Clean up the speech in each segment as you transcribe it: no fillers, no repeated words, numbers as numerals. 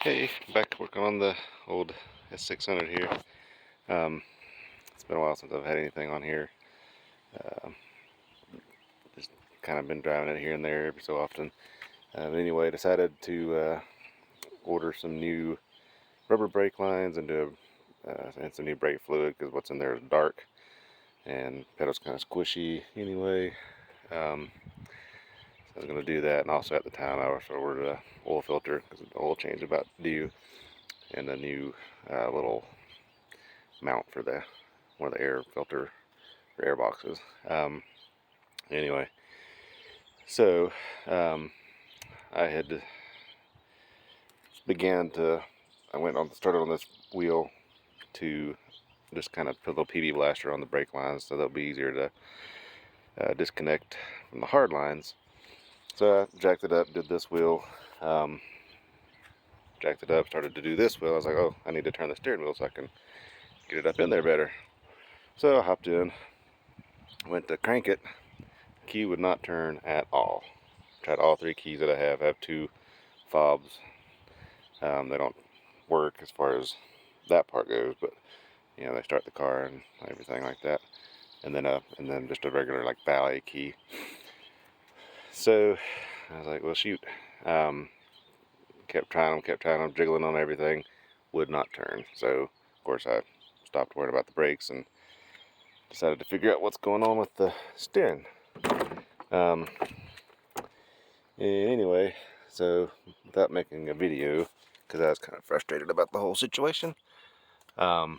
Hey, back working on the old S600 here. It's been a while since I've had anything on here. Uh, just kind of been driving it here and there every so often. But anyway, decided to order some new rubber brake lines and and some new brake fluid because what's in there is dark and pedal's kind of squishy anyway. So I was going to do that, and also at the time I also ordered a oil filter because the oil change about due, and a new little mount for one of the air filter or air boxes. Anyway, so um, I had started on this wheel to just kind of put a little PB blaster on the brake lines so they'll be easier to disconnect from the hard lines. So I jacked it up, did this wheel, jacked it up, started to do this wheel. I was like, oh, I need to turn the steering wheel so I can get it up in there better. So I hopped in, went to crank it. Key would not turn at all. Tried all three keys that I have two fobs. They don't work as far as that part goes, but you know, they start the car and everything like that. And then just a regular like valet key. So I was like, well, shoot. Kept trying them, jiggling on everything, would not turn. So of course I stopped worrying about the brakes and decided to figure out what's going on with the steering. Anyway, so without making a video, because I was kind of frustrated about the whole situation, yeah,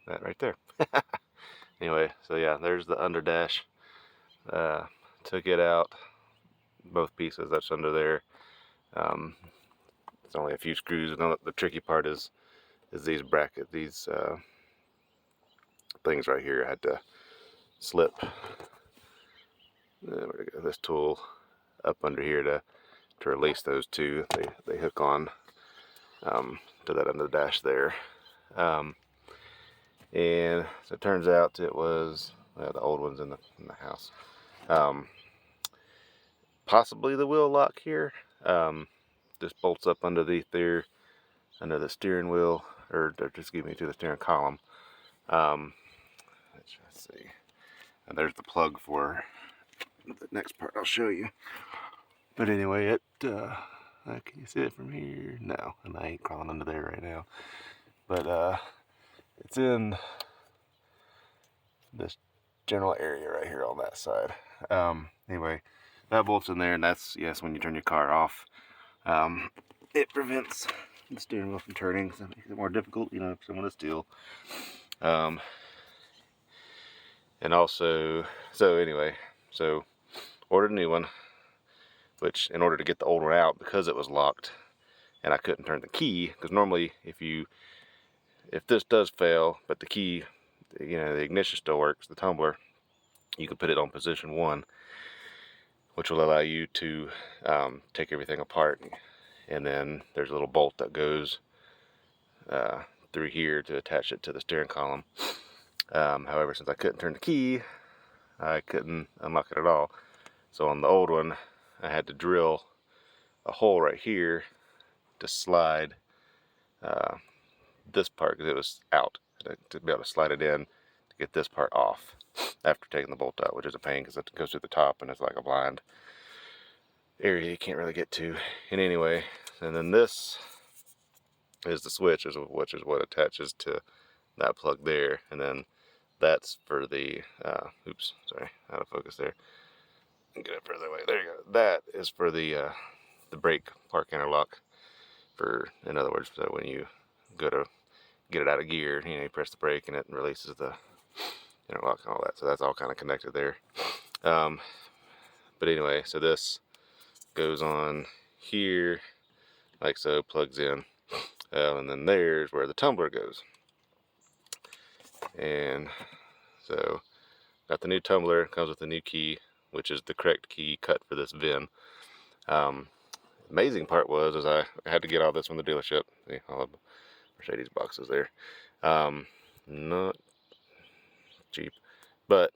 that right there. Anyway, so yeah, there's the under dash. Took it out, both pieces that's under there. It's only a few screws, and the tricky part is these these things right here. I had to slip this tool up under here to release those two. They hook on to that under dash there. And so it turns out it was the old ones in the house. Possibly the wheel lock here. This bolts up underneath there, under the steering wheel, or excuse me, to the steering column. Let's see. And there's the plug for the next part I'll show you. But anyway, it can you see it from here? No, and I ain't crawling under there right now. But it's in this general area right here on that side. Anyway, that bolt's in there, and that's, yes, when you turn your car off, it prevents the steering wheel from turning, so it makes it more difficult, you know, for someone to steal. And also, so anyway, so ordered a new one, which in order to get the old one out, because it was locked and I couldn't turn the key, because normally if this does fail, but the key, you know, the ignition still works, the tumbler, you can put it on position 1, which will allow you to take everything apart. And then there's a little bolt that goes through here to attach it to the steering column. However, since I couldn't turn the key, I couldn't unlock it at all. So on the old one, I had to drill a hole right here to slide this part, because it was out, to be able to slide it in to get this part off after taking the bolt out, which is a pain because it goes through the top and it's like a blind area you can't really get to. And anyway, and then this is the switch, which is what attaches to that plug there, and then that's for the oops, sorry, out of focus there. Get it further away. There you go. That is for the brake park interlock. For, in other words, so when you go to get it out of gear, you know, you press the brake and it releases the interlock and all that. So that's all kind of connected there. But anyway, so this goes on here, like so, plugs in, and then there's where the tumbler goes. And so got the new tumbler, comes with a new key, which is the correct key cut for this VIN. Amazing part was I had to get all this from the dealership. See, all of Mercedes boxes there. Not cheap, but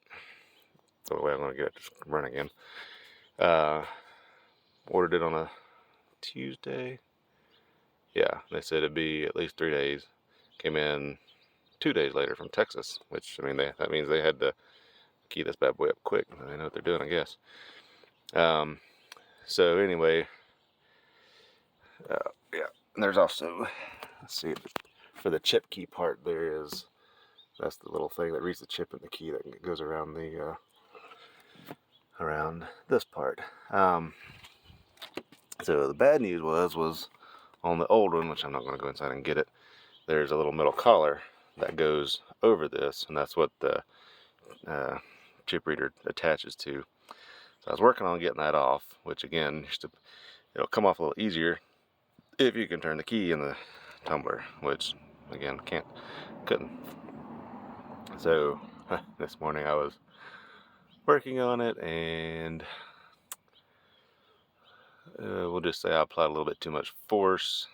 it's the only way I'm going to get it to run again. ordered it on a Tuesday. Yeah, they said it'd be at least 3 days. Came in 2 days later from Texas, which, I mean, that means they had to key this bad boy up quick. They know what they're doing, I guess. So anyway, yeah, and there's also, let's see, for the chip key part, that's the little thing that reads the chip in the key that goes around around this part. So the bad news was on the old one, which I'm not going to go inside and get it, there's a little metal collar that goes over this, and that's what the chip reader attaches to. So I was working on getting that off, which again, it'll come off a little easier if you can turn the key in the tumbler, which again, couldn't. So this morning I was working on it, and we'll just say I applied a little bit too much force,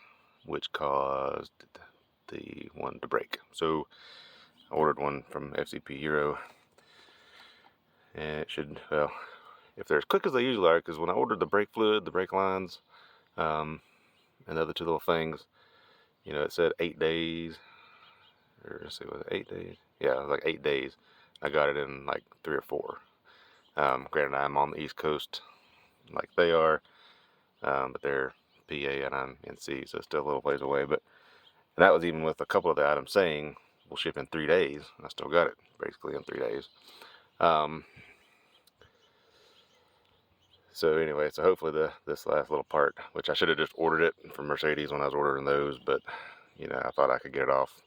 which caused the one to break. So I ordered one from FCP Euro, and it should, well, if they're as quick as they usually are, because when I ordered the brake fluid, the brake lines, and the other two little things, you know, it said 8 days, or let's see, was it 8 days? Yeah, it was like 8 days. I got it in like 3 or 4. Granted, I'm on the East Coast like they are, but they're PA and I'm NC, so it's still a little ways away. But that was even with a couple of the items saying we'll ship in 3 days. I still got it basically in 3 days. So anyway, so hopefully this last little part, which I should have just ordered it from Mercedes when I was ordering those, but you know, I thought I could get it off.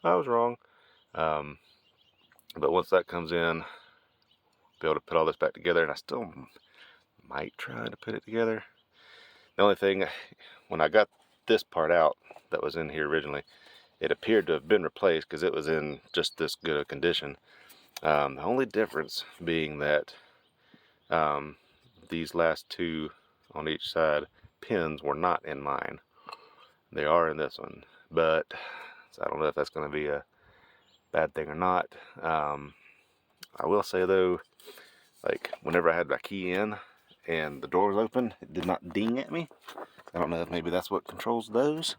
I was wrong. But once that comes in, be able to put all this back together, and I still might try to put it together. The only thing, when I got this part out that was in here originally, it appeared to have been replaced because it was in just this good a condition. The only difference being that these last two on each side pins were not in mine. They are in this one, but so I don't know if that's going to be a bad thing or not. I will say though, like whenever I had my key in and the door was open, it did not ding at me. I don't know if maybe that's what controls those.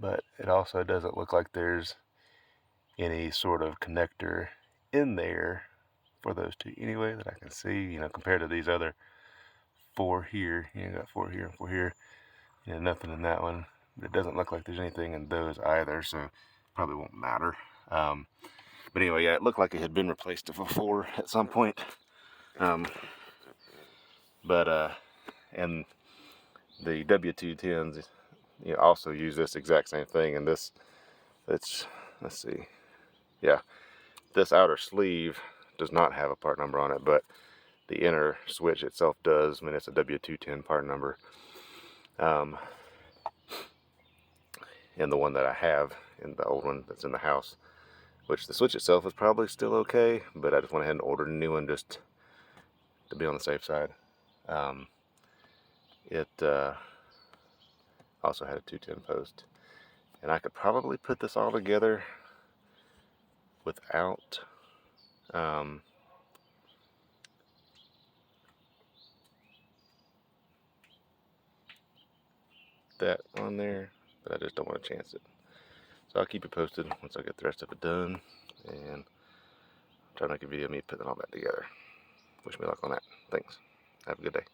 But it also doesn't look like there's any sort of connector in there for those two anyway that I can see, you know, compared to these other 4 here. You know, got 4 here and 4 here. You know, nothing in that one. But it doesn't look like there's anything in those either, so probably won't matter. But anyway, yeah, it looked like it had been replaced before at some point. And the W210s, you know, also use this exact same thing, and let's see, yeah, this outer sleeve does not have a part number on it, but the inner switch itself does. I mean, it's a W210 part number. And the one that I have in the old one that's in the house, which the switch itself is probably still okay, but I just went ahead and ordered a new one just to be on the safe side. It also had a 210 post, and I could probably put this all together without that on there, but I just don't want to chance it. So I'll keep you posted once I get the rest of it done, and try to make a video of me putting it all back together. Wish me luck on that. Thanks. Have a good day.